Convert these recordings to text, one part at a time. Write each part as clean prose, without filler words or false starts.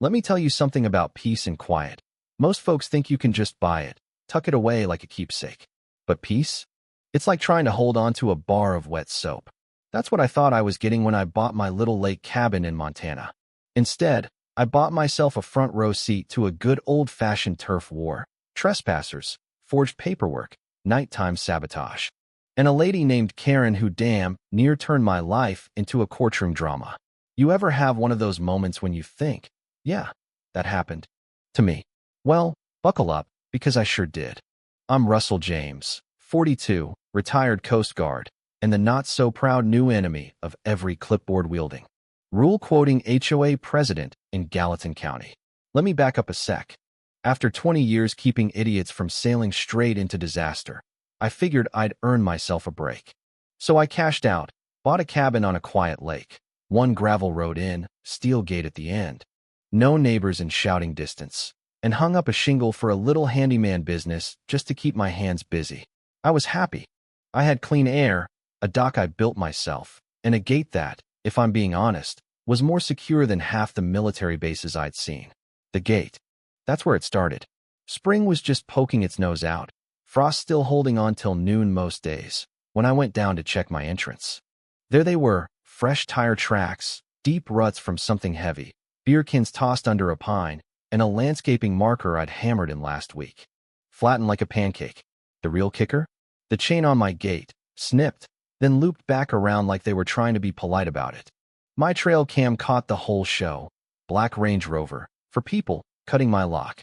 Let me tell you something about peace and quiet. Most folks think you can just buy it, tuck it away like a keepsake. But peace? It's like trying to hold on to a bar of wet soap. That's what I thought I was getting when I bought my little lake cabin in Montana. Instead, I bought myself a front row seat to a good old-fashioned turf war, trespassers, forged paperwork, nighttime sabotage, and a lady named Karen who damn near turned my life into a courtroom drama. You ever have one of those moments when you think, yeah, that happened to me? Well, buckle up, because I sure did. I'm Russell James, 42, retired Coast Guard, and the not-so-proud new enemy of every clipboard-wielding, rule-quoting HOA president in Gallatin County. Let me back up a sec. After 20 years keeping idiots from sailing straight into disaster, I figured I'd earn myself a break. So I cashed out, bought a cabin on a quiet lake, one gravel road in, steel gate at the end, no neighbors in shouting distance, and hung up a shingle for a little handyman business just to keep my hands busy. I was happy. I had clean air, a dock I built myself, and a gate that, if I'm being honest, was more secure than half the military bases I'd seen. The gate. That's where it started. Spring was just poking its nose out, frost still holding on till noon most days, when I went down to check my entrance. There they were, fresh tire tracks, deep ruts from something heavy, beer cans tossed under a pine, and a landscaping marker I'd hammered in last week. Flattened like a pancake. The real kicker? The chain on my gate, snipped, then looped back around like they were trying to be polite about it. My trail cam caught the whole show. Black Range Rover, for people, cutting my lock,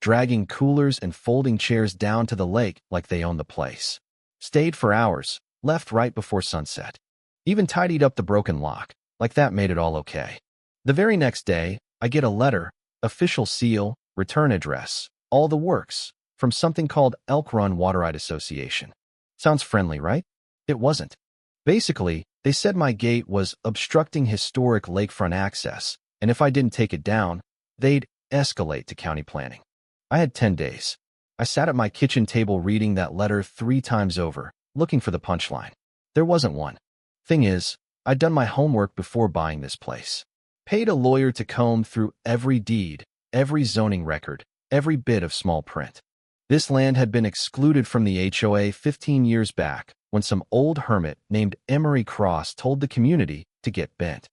dragging coolers and folding chairs down to the lake like they owned the place. Stayed for hours, left right before sunset. Even tidied up the broken lock, like that made it all okay. The very next day, I get a letter, official seal, return address, all the works, from something called Elk Run Waterite Association. Sounds friendly, right? It wasn't. Basically, they said my gate was obstructing historic lakefront access, and if I didn't take it down, they'd escalate to county planning. I had 10 days. I sat at my kitchen table reading that letter 3 times over, looking for the punchline. There wasn't one. Thing is, I'd done my homework before buying this place. Paid a lawyer to comb through every deed, every zoning record, every bit of small print. This land had been excluded from the HOA 15 years back, when some old hermit named Emery Cross told the community to get bent.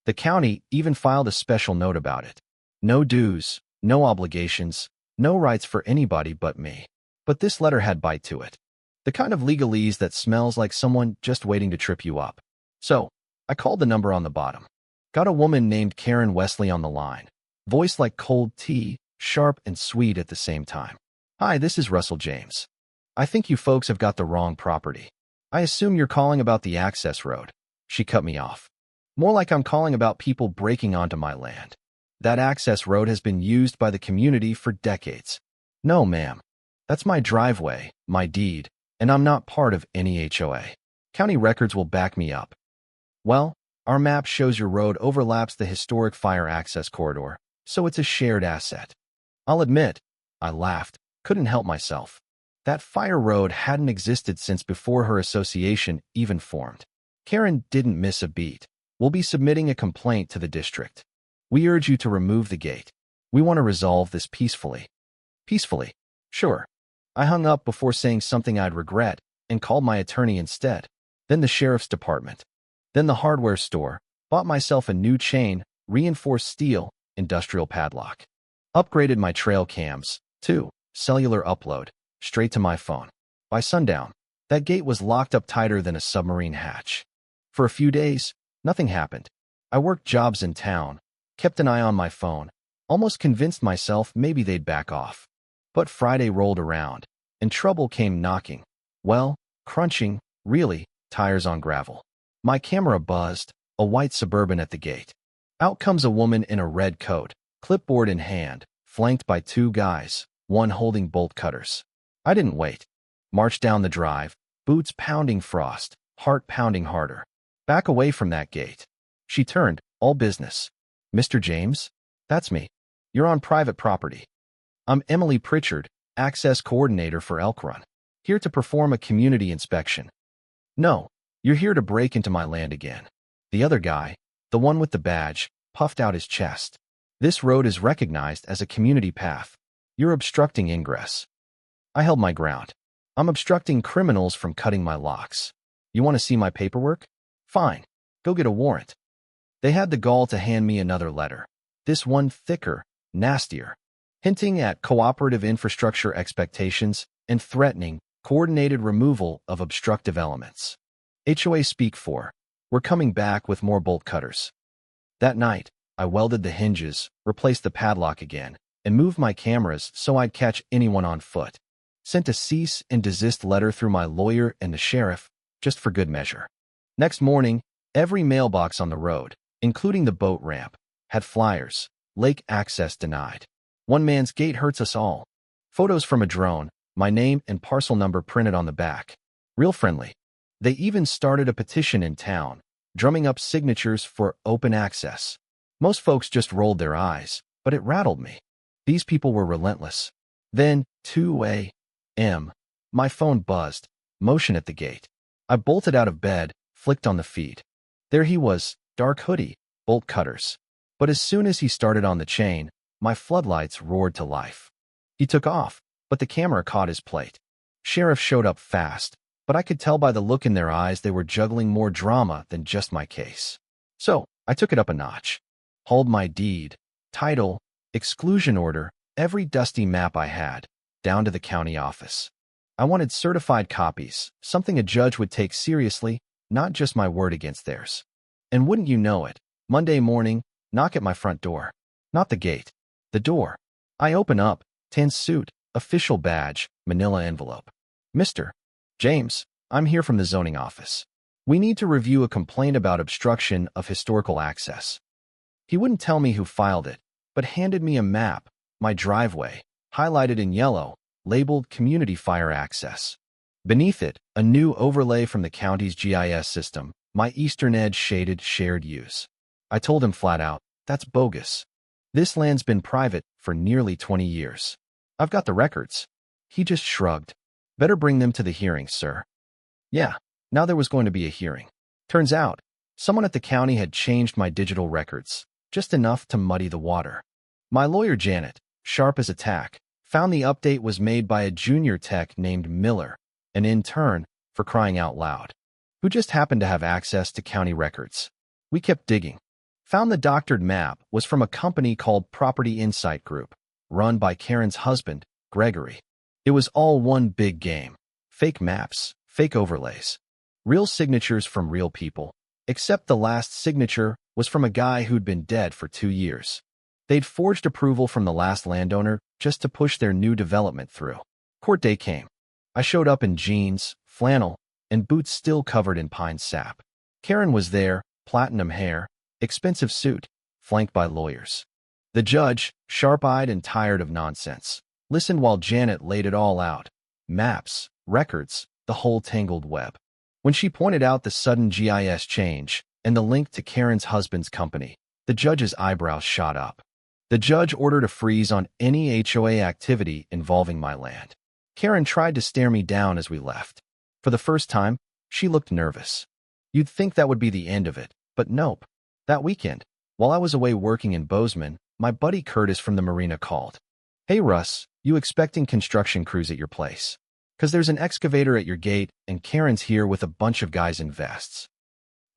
The county even filed a special note about it. No dues, no obligations, no rights for anybody but me. But this letter had bite to it. The kind of legalese that smells like someone just waiting to trip you up. So, I called the number on the bottom. Got a woman named Karen Wesley on the line. Voice like cold tea, sharp and sweet at the same time. Hi, this is Russell James. I think you folks have got the wrong property. I assume you're calling about the access road. She cut me off. More like I'm calling about people breaking onto my land. That access road has been used by the community for decades. No, ma'am. That's my driveway, my deed, and I'm not part of any HOA. County records will back me up. Well, our map shows your road overlaps the historic fire access corridor, so it's a shared asset. I'll admit, I laughed, couldn't help myself. That fire road hadn't existed since before her association even formed. Karen didn't miss a beat. We'll be submitting a complaint to the district. We urge you to remove the gate. We want to resolve this peacefully. Peacefully? Sure. I hung up before saying something I'd regret and called my attorney instead. Then the sheriff's department. Then the hardware store. Bought myself a new chain, reinforced steel, industrial padlock. Upgraded my trail cams, too. Cellular upload. Straight to my phone. By sundown, that gate was locked up tighter than a submarine hatch. For a few days, nothing happened. I worked jobs in town, kept an eye on my phone, almost convinced myself maybe they'd back off. But Friday rolled around, and trouble came knocking. Well, crunching, really, tires on gravel. My camera buzzed, a white Suburban at the gate. Out comes a woman in a red coat, clipboard in hand, flanked by 2 guys, one holding bolt cutters. I didn't wait. Marched down the drive, boots pounding frost, heart pounding harder. Back away from that gate. She turned, all business. Mr. James? That's me. You're on private property. I'm Emily Pritchard, Access Coordinator for Elk Run. Here to perform a community inspection. No, you're here to break into my land again. The other guy, the one with the badge, puffed out his chest. This road is recognized as a community path. You're obstructing ingress. I held my ground. I'm obstructing criminals from cutting my locks. You want to see my paperwork? Fine. Go get a warrant. They had the gall to hand me another letter. This one thicker, nastier, hinting at cooperative infrastructure expectations and threatening coordinated removal of obstructive elements. HOA speak for. We're coming back with more bolt cutters. That night, I welded the hinges, replaced the padlock again, and moved my cameras so I'd catch anyone on foot. Sent a cease and desist letter through my lawyer and the sheriff, just for good measure. Next morning, every mailbox on the road, including the boat ramp, had flyers. Lake access denied. One man's gate hurts us all. Photos from a drone, my name and parcel number printed on the back. Real friendly. They even started a petition in town, drumming up signatures for open access. Most folks just rolled their eyes, but it rattled me. These people were relentless. Then, 2 a.m., my phone buzzed, motion at the gate. I bolted out of bed, flicked on the feed. There he was, dark hoodie, bolt cutters. But as soon as he started on the chain, my floodlights roared to life. He took off, but the camera caught his plate. Sheriff showed up fast, but I could tell by the look in their eyes they were juggling more drama than just my case. So, I took it up a notch. Hauled my deed, title, exclusion order, every dusty map I had, down to the county office. I wanted certified copies, something a judge would take seriously, not just my word against theirs. And wouldn't you know it, Monday morning, knock at my front door. Not the gate. The door. I open up, tan suit, official badge, manila envelope. Mr. James, I'm here from the zoning office. We need to review a complaint about obstruction of historical access. He wouldn't tell me who filed it, but handed me a map, my driveway, highlighted in yellow, labeled Community Fire Access. Beneath it, a new overlay from the county's GIS system, my eastern edge shaded shared use. I told him flat out, that's bogus. This land's been private for nearly 20 years. I've got the records. He just shrugged. Better bring them to the hearing, sir. Yeah, now there was going to be a hearing. Turns out, someone at the county had changed my digital records, just enough to muddy the water. My lawyer Janet, sharp as a tack, found the update was made by a junior tech named Miller, an intern, for crying out loud, who just happened to have access to county records. We kept digging. Found the doctored map was from a company called Property Insight Group, run by Karen's husband, Gregory. It was all one big game. Fake maps, fake overlays, real signatures from real people, except the last signature was from a guy who'd been dead for 2 years. They'd forged approval from the last landowner just to push their new development through. Court day came. I showed up in jeans, flannel, and boots still covered in pine sap. Karen was there, platinum hair, expensive suit, flanked by lawyers. The judge, sharp-eyed and tired of nonsense, listened while Janet laid it all out. Maps, records, the whole tangled web. When she pointed out the sudden GIS change and the link to Karen's husband's company, the judge's eyebrows shot up. The judge ordered a freeze on any HOA activity involving my land. Karen tried to stare me down as we left. For the first time, she looked nervous. You'd think that would be the end of it, but nope. That weekend, while I was away working in Bozeman, my buddy Curtis from the marina called. Hey Russ, you expecting construction crews at your place? 'Cause there's an excavator at your gate and Karen's here with a bunch of guys in vests.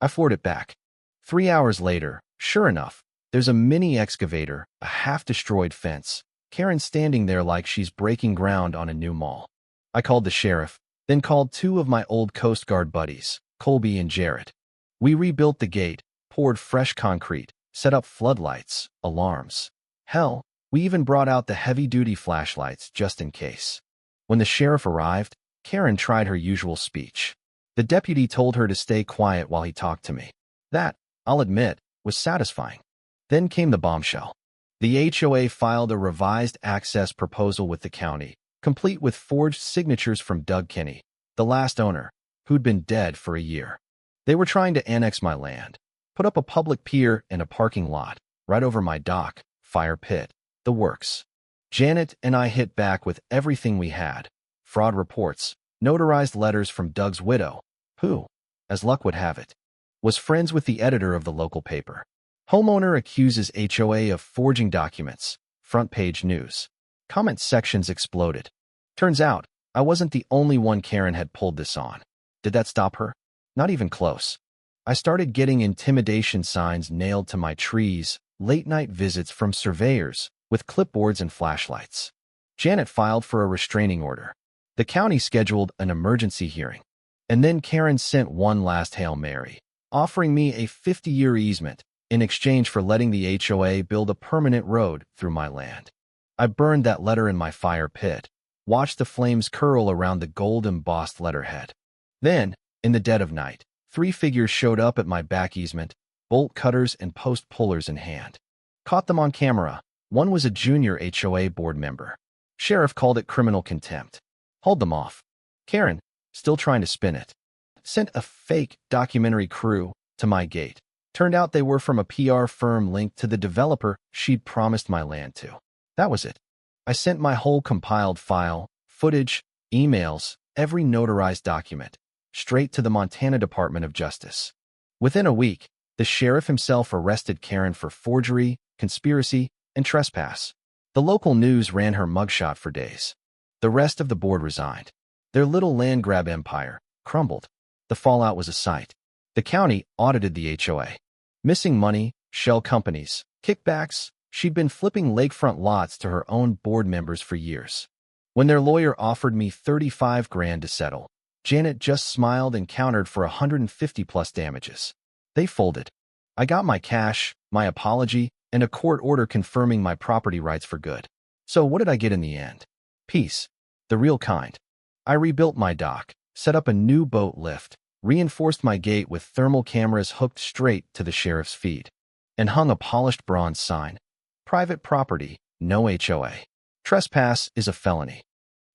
I floored it back. 3 hours later, sure enough, there's a mini excavator, a half-destroyed fence, Karen standing there like she's breaking ground on a new mall. I called the sheriff, then called 2 of my old Coast Guard buddies, Colby and Jarrett. We rebuilt the gate, poured fresh concrete, set up floodlights, alarms. Hell, we even brought out the heavy-duty flashlights just in case. When the sheriff arrived, Karen tried her usual speech. The deputy told her to stay quiet while he talked to me. That, I'll admit, was satisfying. Then came the bombshell. The HOA filed a revised access proposal with the county, complete with forged signatures from Doug Kinney, the last owner, who'd been dead for a year. They were trying to annex my land, put up a public pier and a parking lot, right over my dock, fire pit, the works. Janet and I hit back with everything we had. Fraud reports, notarized letters from Doug's widow, who, as luck would have it, was friends with the editor of the local paper. Homeowner accuses HOA of forging documents. Front page news. Comment sections exploded. Turns out, I wasn't the only one Karen had pulled this on. Did that stop her? Not even close. I started getting intimidation signs nailed to my trees, late-night visits from surveyors with clipboards and flashlights. Janet filed for a restraining order. The county scheduled an emergency hearing. And then Karen sent one last Hail Mary, offering me a 50-year easement in exchange for letting the HOA build a permanent road through my land. I burned that letter in my fire pit, watched the flames curl around the gold-embossed letterhead. Then, in the dead of night, 3 figures showed up at my back easement, bolt cutters and post pullers in hand. Caught them on camera. One was a junior HOA board member. Sheriff called it criminal contempt. Hauled them off. Karen, still trying to spin it, sent a fake documentary crew to my gate. Turned out they were from a PR firm linked to the developer she'd promised my land to. That was it. I sent my whole compiled file, footage, emails, every notarized document, straight to the Montana Department of Justice. Within a week, the sheriff himself arrested Karen for forgery, conspiracy, and trespass. The local news ran her mugshot for days. The rest of the board resigned. Their little land grab empire crumbled. The fallout was a sight. The county audited the HOA. Missing money, shell companies, kickbacks. She'd been flipping lakefront lots to her own board members for years. When their lawyer offered me $35,000 to settle, Janet just smiled and countered for 150+ damages. They folded. I got my cash, my apology, and a court order confirming my property rights for good. So what did I get in the end? Peace. The real kind. I rebuilt my dock, set up a new boat lift, reinforced my gate with thermal cameras hooked straight to the sheriff's feed, and hung a polished bronze sign. Private property, no HOA. Trespass is a felony.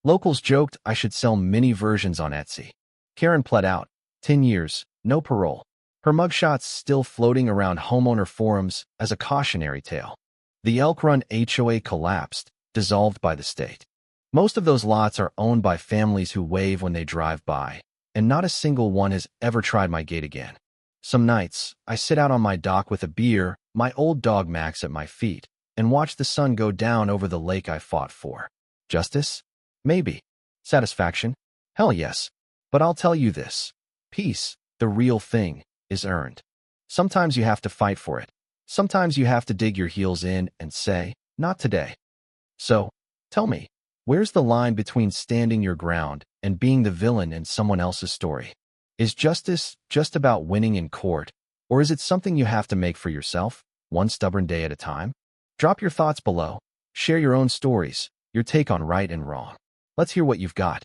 Locals joked I should sell mini versions on Etsy. Karen pled out, 10 years, no parole. Her mugshots still floating around homeowner forums as a cautionary tale. The Elk Run HOA collapsed, dissolved by the state. Most of those lots are owned by families who wave when they drive by, and not a single one has ever tried my gate again. Some nights, I sit out on my dock with a beer, my old dog Max at my feet, and watch the sun go down over the lake I fought for. Justice? Maybe. Satisfaction? Hell yes. But I'll tell you this. Peace, the real thing, is earned. Sometimes you have to fight for it. Sometimes you have to dig your heels in and say, not today. So, tell me, where's the line between standing your ground and being the villain in someone else's story? Is justice just about winning in court, or is it something you have to make for yourself, one stubborn day at a time? Drop your thoughts below. Share your own stories, your take on right and wrong. Let's hear what you've got.